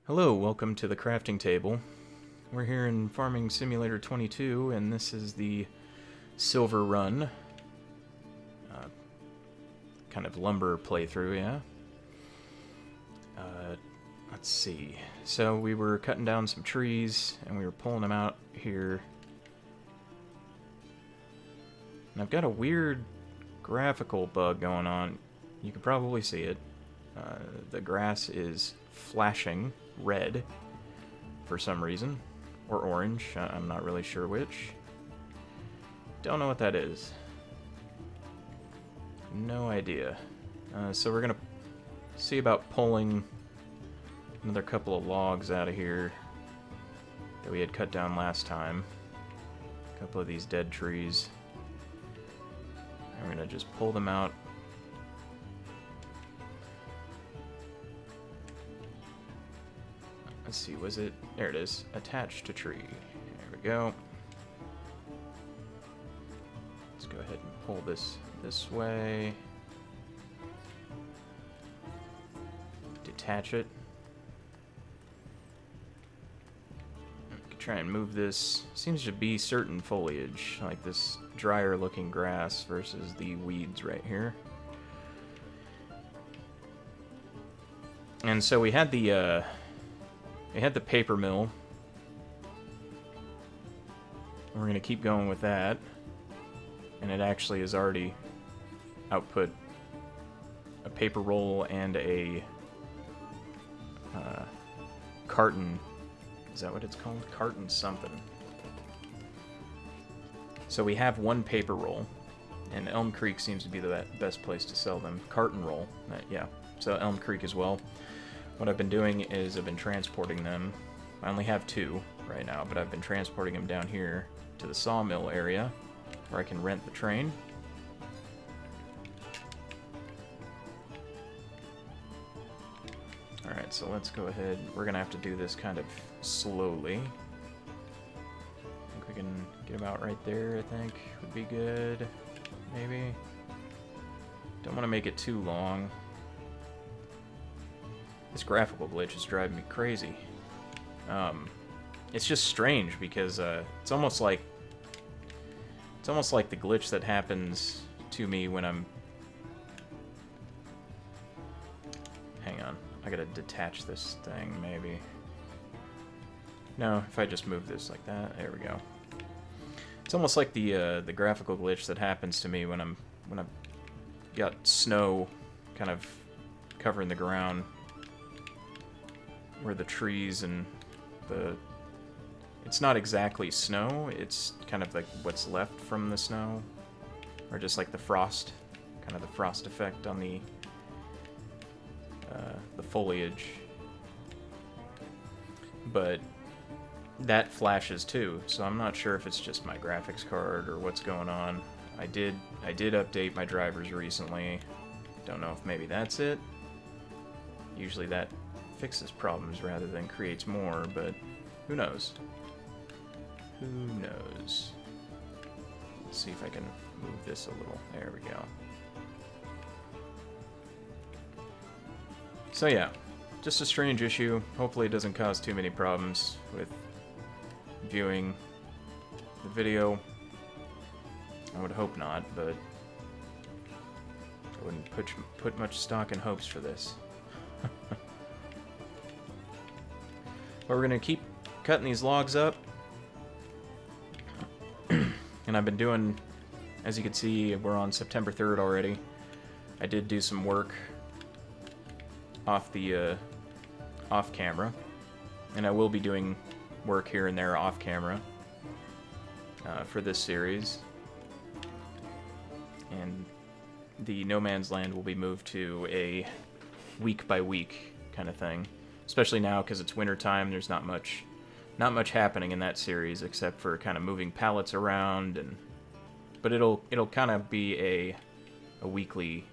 Hello, welcome to the crafting table. We're here in Farming Simulator 22, and this is the Silverrun kind of lumber playthrough, yeah? Let's see. So we were cutting down some trees, and we were pulling them out here. And I've got a weird graphical bug going on. You can probably see it. The grass is flashing red for some reason, or orange. I'm not really sure which. Don't know what that is. No idea. So we're gonna see about pulling another couple of logs out of here that we had cut down last time. A couple of these dead trees. And we're gonna just pull them out. Let's see, was it? There it is. Attached to tree. There we go. Let's go ahead and pull this way. Detach it. Try and move this. Seems to be certain foliage, like this drier looking grass versus the weeds right here. And so we had the paper mill. We're going to keep going with that. And it actually has already output a paper roll and a carton. Is that what it's called? Carton something. So we have one paper roll, and Elm Creek seems to be the best place to sell them. Carton roll. Yeah, so Elm Creek as well. What I've been doing is I've been transporting them. I only have two right now, but I've been transporting them down here to the sawmill area where I can rent the train. Alright, so let's go ahead. We're going to have to do this kind of slowly. I think we can get about right there, I think would be good. Maybe. Don't want to make it too long. This graphical glitch is driving me crazy. It's just strange because it's almost like the glitch that happens to me when I'm... Hang on, I gotta detach this thing maybe. No, if I just move this like that, there we go. It's almost like the graphical glitch that happens to me when I've got snow kind of covering the ground, where the trees and it's not exactly snow, it's kind of like what's left from the snow, or just like the frost, kind of the frost effect on the foliage. But that flashes too, so I'm not sure if it's just my graphics card or what's going on. I did update my drivers recently. Don't know if maybe that's it. Usually that fixes problems rather than creates more, but who knows? Who knows? Let's see if I can move this a little. There we go. So yeah, just a strange issue. Hopefully it doesn't cause too many problems with viewing the video. I would hope not, but I wouldn't put much stock in hopes for this. But we're going to keep cutting these logs up. And I've been doing, as you can see, we're on September 3rd already. I did do some work off camera. And I will be doing work here and there off camera for this series. And the No Man's Land will be moved to a week by week kind of thing. Especially now because it's winter time, there's not much happening in that series except for kind of moving pallets around, but it'll kind of be a weekly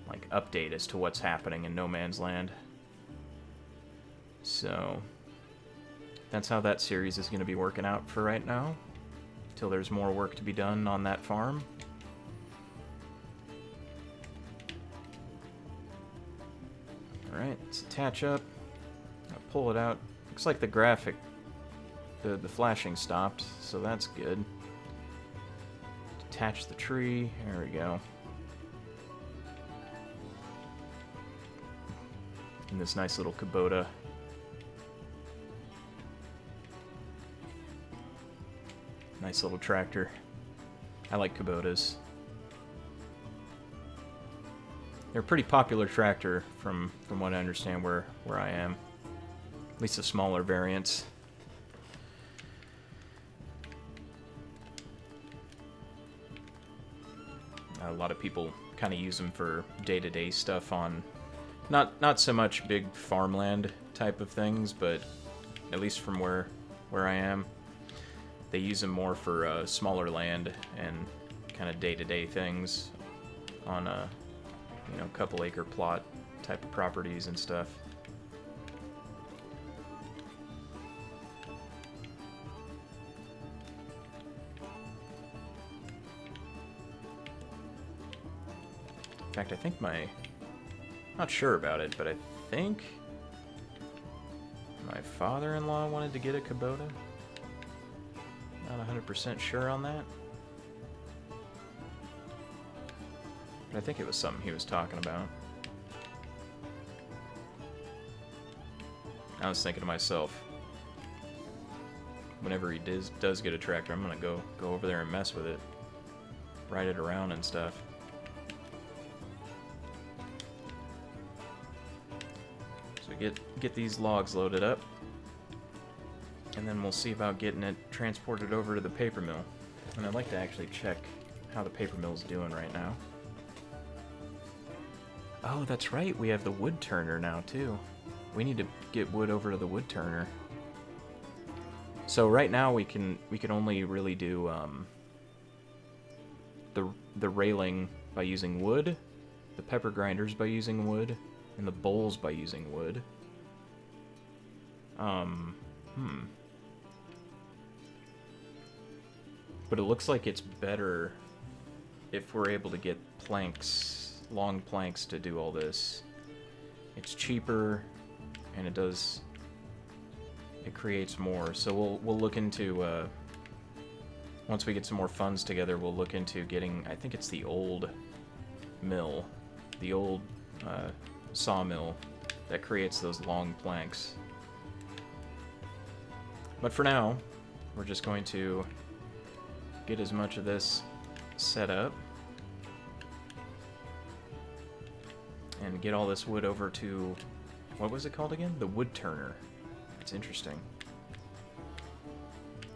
like update as to what's happening in No Man's Land. So that's how that series is going to be working out for right now, till there's more work to be done on that farm. Alright, let's attach up. I'll pull it out. Looks like the graphic, the flashing stopped, so that's good. Detach the tree. There we go. And this nice little Kubota. Nice little tractor. I like Kubotas. They're a pretty popular tractor from what I understand where I am. At least the smaller variants. A lot of people kind of use them for day-to-day stuff on not so much big farmland type of things, but at least from where I am, they use them more for smaller land and kind of day-to-day things on a couple acre plot type of properties and stuff. In fact, I think not sure about it, but I think my father-in-law wanted to get a Kubota. Not 100% sure on that. But I think it was something he was talking about. I was thinking to myself, whenever he does get a tractor, I'm gonna go over there and mess with it, ride it around and stuff. So get these logs loaded up, and then we'll see about getting it transported over to the paper mill. And I'd like to actually check how the paper mill's doing right now. Oh, that's right, we have the wood turner now too. We need to get wood over to the wood turner. So right now we can only really do the railing by using wood, the pepper grinders by using wood, and the bowls by using wood. But it looks like it's better if we're able to get planks, long planks to do all this. It's cheaper, and it creates more. So we'll look into, once we get some more funds together, we'll look into getting, I think it's the old mill, the old sawmill that creates those long planks. But for now, we're just going to get as much of this set up and get all this wood over to, what was it called again? The wood turner. It's interesting.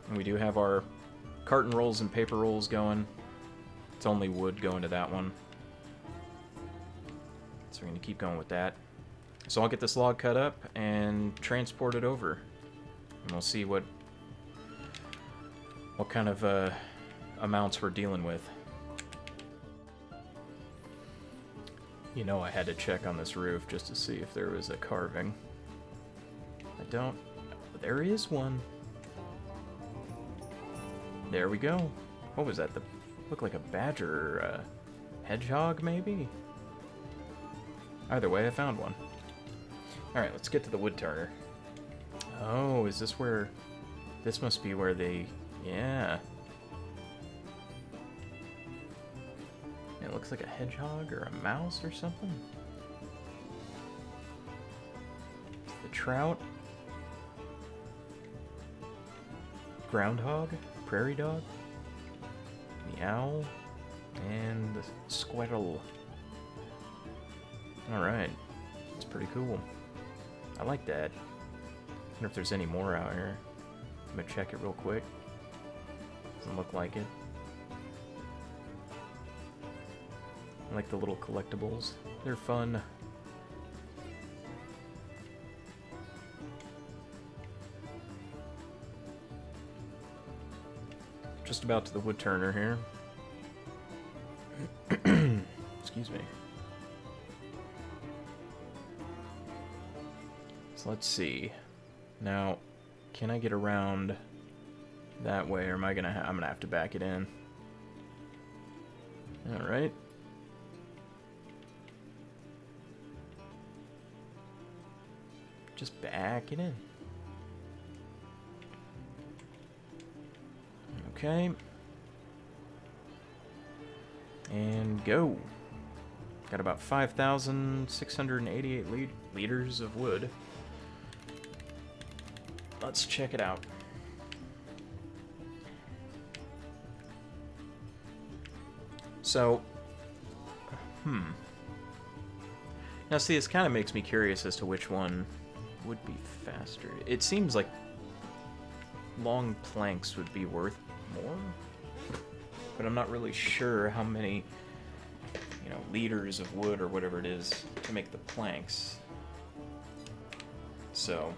And we do have our carton rolls and paper rolls going. It's only wood going to that one. So we're going to keep going with that. So I'll get this log cut up and transport it over. And we'll see what kind of amounts we're dealing with. You know, I had to check on this roof just to see if there was a carving. There is one. There we go. What was that? Looked like a badger or a hedgehog, maybe? Either way, I found one. Alright, let's get to the wood turner. Oh, is this where... This must be where they... Yeah. It looks like a hedgehog or a mouse or something. It's the trout. Groundhog, prairie dog, the owl, and the squirrel. Alright, that's pretty cool. I like that. I wonder if there's any more out here. I'm gonna check it real quick. Doesn't look like it. I like the little collectibles. They're fun. Just about to the wood turner here. Excuse me. So let's see. Now, can I get around that way, or am I gonna? I'm gonna have to back it in. All right. Just back it in. Okay. And go. Got about 5,688 liters of wood. Let's check it out. So, now see, this kind of makes me curious as to which one would be faster. It seems like long planks would be worth more, but I'm not really sure how many, liters of wood or whatever it is to make the planks. So,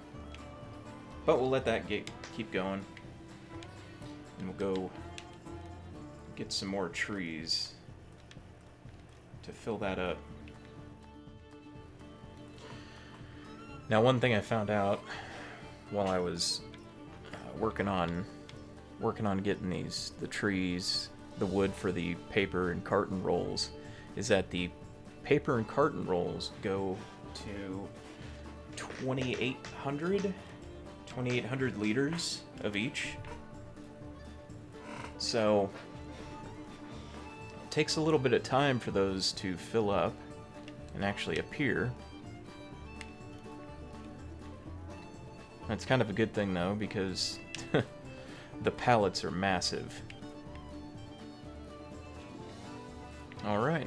but we'll let that keep going, and we'll go get some more trees to fill that up. Now, one thing I found out while I was working on getting the trees, the wood for the paper and carton rolls, is that the paper and carton rolls go to 2,800 liters of each. So it takes a little bit of time for those to fill up and actually appear. That's kind of a good thing, though, because the pallets are massive. Alright.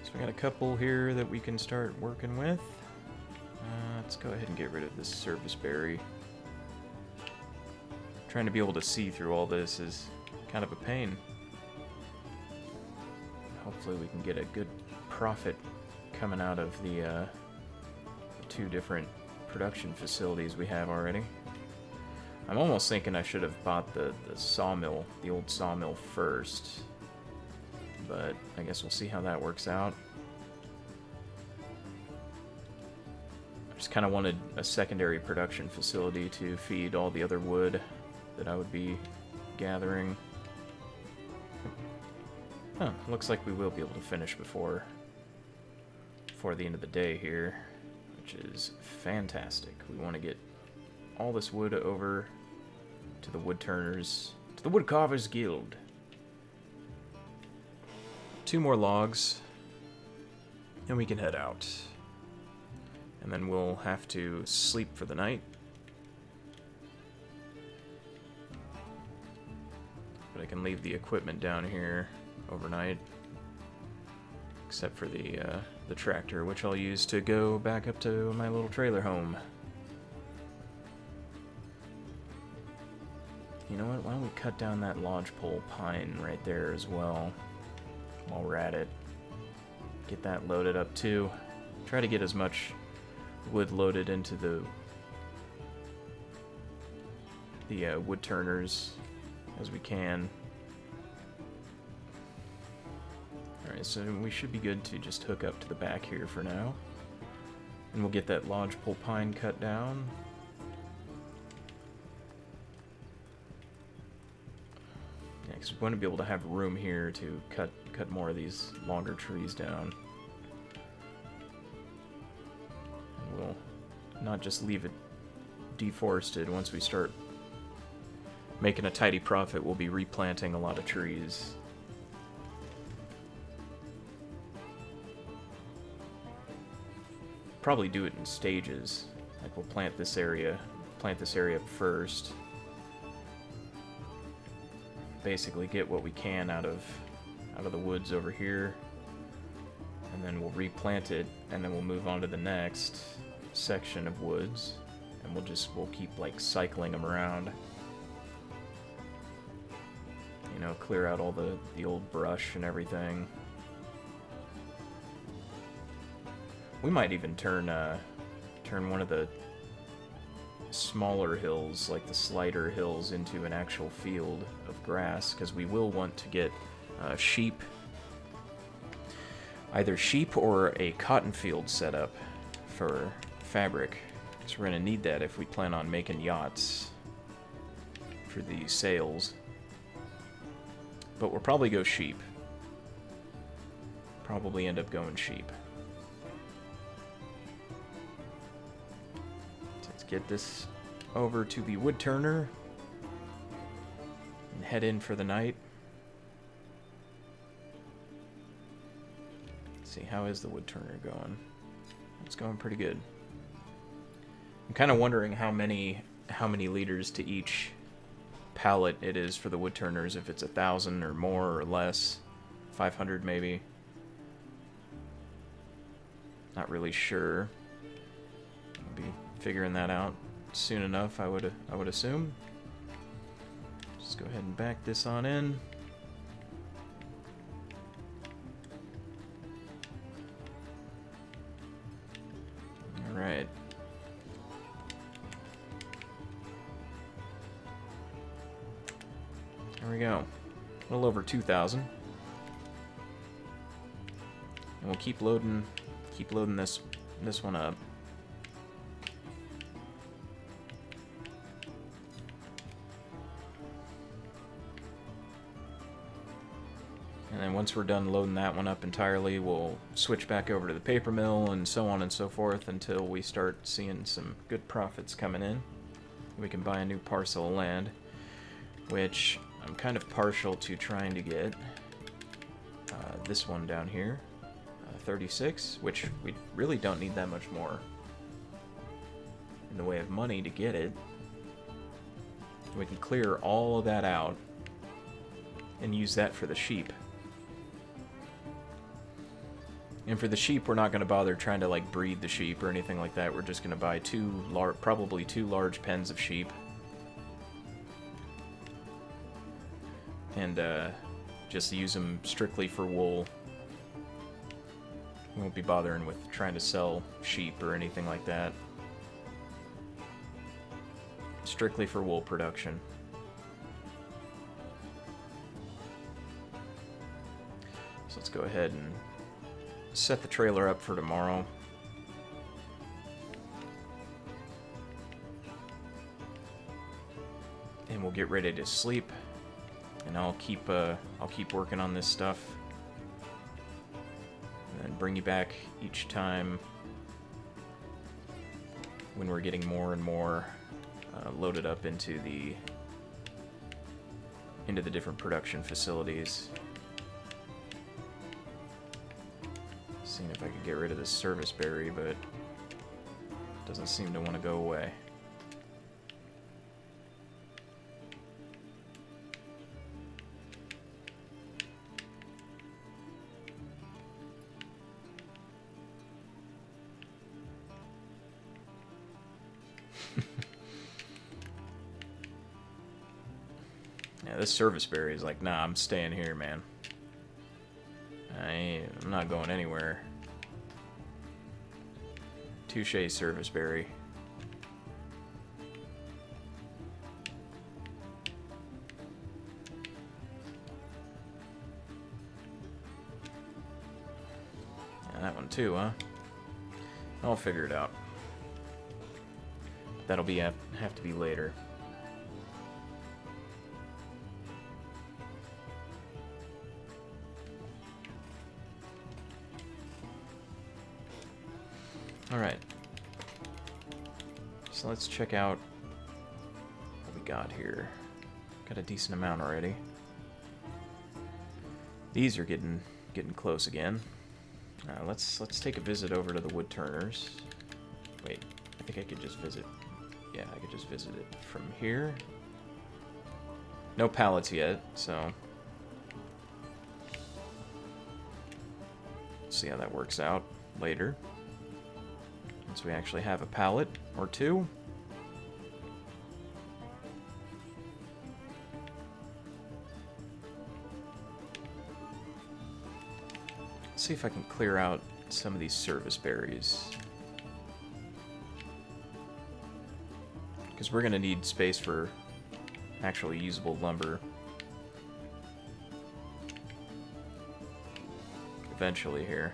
So we got a couple here that we can start working with. Let's go ahead and get rid of this service berry. Trying to be able to see through all this is kind of a pain. Hopefully we can get a good profit coming out of the two different production facilities we have already. I'm almost thinking I should have bought the sawmill, the old sawmill first, but I guess we'll see how that works out. I just kind of wanted a secondary production facility to feed all the other wood that I would be gathering. Huh, looks like we will be able to finish before the end of the day here, which is fantastic. We want to get all this wood over to the woodturners, to the Woodcarvers Guild. 2 more logs, and we can head out. And then we'll have to sleep for the night. But I can leave the equipment down here overnight, except for the tractor, which I'll use to go back up to my little trailer home. You know what? Why don't we cut down that lodgepole pine right there as well while we're at it. Get that loaded up too. Try to get as much wood loaded into the wood turners as we can. Alright, so we should be good to just hook up to the back here for now. And we'll get that lodgepole pine cut down. Yeah, because we want to be able to have room here to cut more of these longer trees down. And we'll not just leave it deforested. Once we start making a tidy profit, we'll be replanting a lot of trees. Probably do it in stages. Like we'll plant this area up first. Basically get what we can out of the woods over here, and then we'll replant it, and then we'll move on to the next section of woods, and we'll keep like cycling them around. You know, clear out all the old brush and everything. We might even turn one of the smaller hills, like the slider hills, into an actual field of grass, because we will want to get sheep, either sheep or a cotton field set up for fabric, because we're going to need that if we plan on making yachts for the sails. But we'll probably go sheep. Probably end up going sheep. get this over to the wood turner and head in for the night. Let's see, how is the wood turner going? It's going pretty good. I'm kind of wondering how many liters to each pallet it is for the wood turners, if it's 1,000 or more or less, 500 maybe. Not really sure. I'll be figuring that out soon enough, I would assume. Just go ahead and back this on in. All right. There we go. A little over 2,000. And we'll keep loading this one up. And then once we're done loading that one up entirely, we'll switch back over to the paper mill and so on and so forth until we start seeing some good profits coming in. We can buy a new parcel of land, which I'm kind of partial to trying to get. This one down here, 36, which we really don't need that much more in the way of money to get it. We can clear all of that out and use that for the sheep. And for the sheep, we're not going to bother trying to like breed the sheep or anything like that. We're just going to buy probably two large pens of sheep. And just use them strictly for wool. We won't be bothering with trying to sell sheep or anything like that. Strictly for wool production. So let's go ahead and set the trailer up for tomorrow. And we'll get ready to sleep. And I'll keep working on this stuff. And then bring you back each time when we're getting more and more loaded up into the different production facilities. Seeing if I can get rid of this service berry, but it doesn't seem to want to go away. Yeah, this service berry is like, nah, I'm staying here, man. I'm not going anywhere. Touche, service berry. Yeah, that one too, huh? I'll figure it out. That'll be have to be later. Alright. So let's check out what we got here. Got a decent amount already. These are getting close again. Let's take a visit over to the wood turners. Wait, I think I could just visit. Yeah, I could just visit it from here. No pallets yet, so let's see how that works out later. Once we actually have a pallet or two. Let's see if I can clear out some of these service berries. Because we're going to need space for actually usable lumber. Eventually here.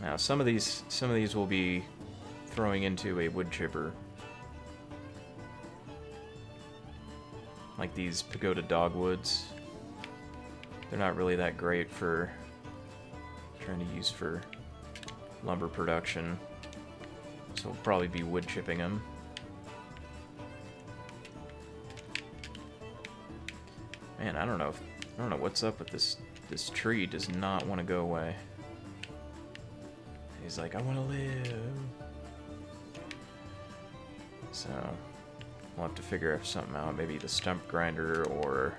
Now some of these will be throwing into a wood chipper. Like these pagoda dogwoods. They're not really that great for trying to use for lumber production. So we'll probably be wood chipping them. Man, I don't know what's up with this tree. Does not want to go away. He's like, I want to live. So we'll have to figure something out. Maybe the stump grinder or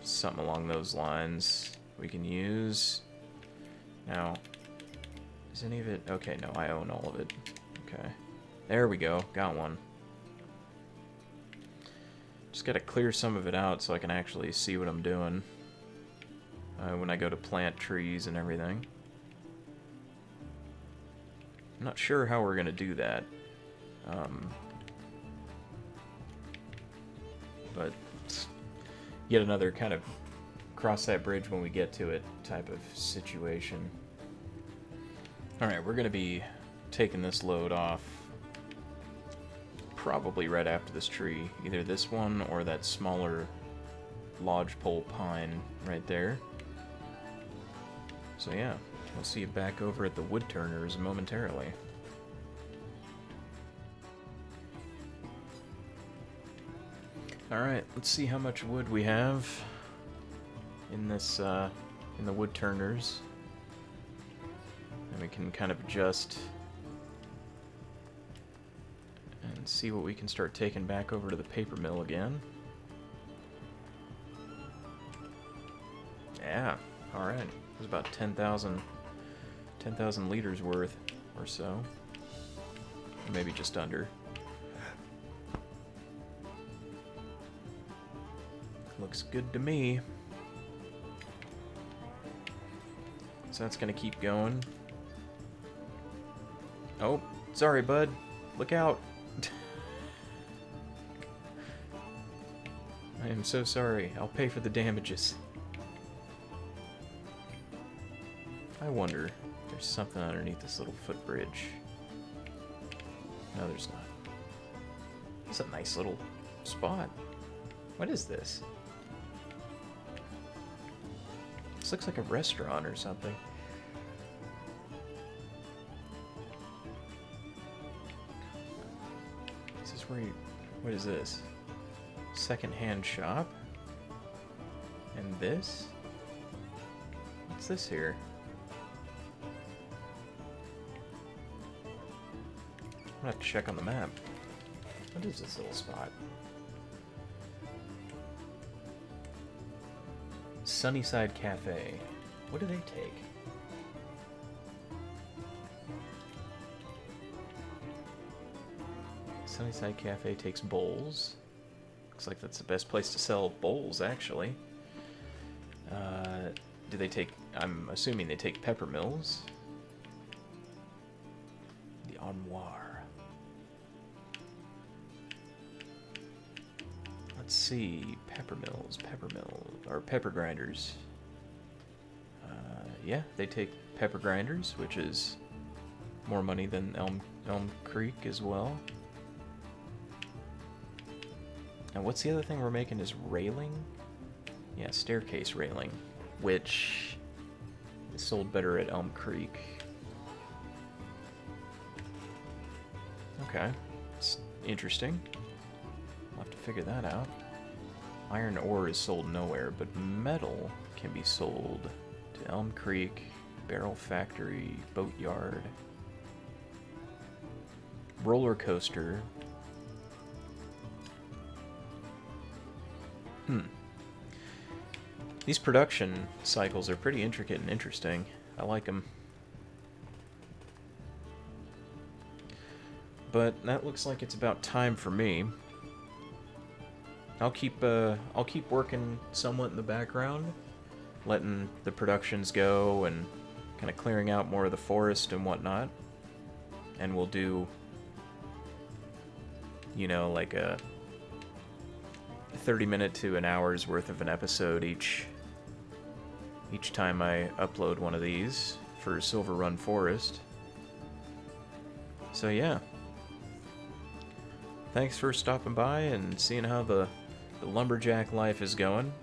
something along those lines we can use. Now, is any of it? Okay, no, I own all of it. Okay. There we go. Got one. Just gotta clear some of it out so I can actually see what I'm doing when I go to plant trees and everything. I'm not sure how we're gonna do that. But yet another kind of cross that bridge when we get to it type of situation. Alright, we're gonna be taking this load off probably right after this tree. Either this one or that smaller lodgepole pine right there. So yeah, we'll see you back over at the wood turners momentarily. Alright, let's see how much wood we have in this, in the wood turners. And we can kind of adjust and see what we can start taking back over to the paper mill again. Yeah, alright. It was about 10,000 liters worth or so. Or maybe just under. Looks good to me. So that's gonna keep going. Oh, sorry, bud. Look out. I am so sorry. I'll pay for the damages. I wonder if there's something underneath this little footbridge. No, there's not. It's a nice little spot. What is this? This looks like a restaurant or something. Is this where you... What is this? Second-hand shop? And this? What's this here? I'm gonna have to check on the map. What is this little spot? Sunnyside Cafe. What do they take? Sunnyside Cafe takes bowls. Looks like that's the best place to sell bowls, actually. Do they take... I'm assuming they take peppermills. The armoire. Let's see. Peppermills, or pepper grinders. Yeah, they take pepper grinders, which is more money than Elm Creek as well. And what's the other thing we're making is railing? Yeah, staircase railing, which is sold better at Elm Creek. Okay, it's interesting. We'll have to figure that out. Iron ore is sold nowhere, but metal can be sold to Elm Creek, Barrel Factory, Boatyard, Roller Coaster. These production cycles are pretty intricate and interesting. I like them. But that looks like it's about time for me. I'll keep working somewhat in the background, letting the productions go and kind of clearing out more of the forest and whatnot. And we'll do, you know, like a 30-minute to an hour's worth of an episode each time I upload one of these for Silverrun Forest. So yeah. Thanks for stopping by and seeing how the lumberjack life is going.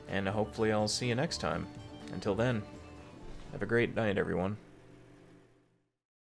And hopefully I'll see you next time. Until then. Have a great night, everyone.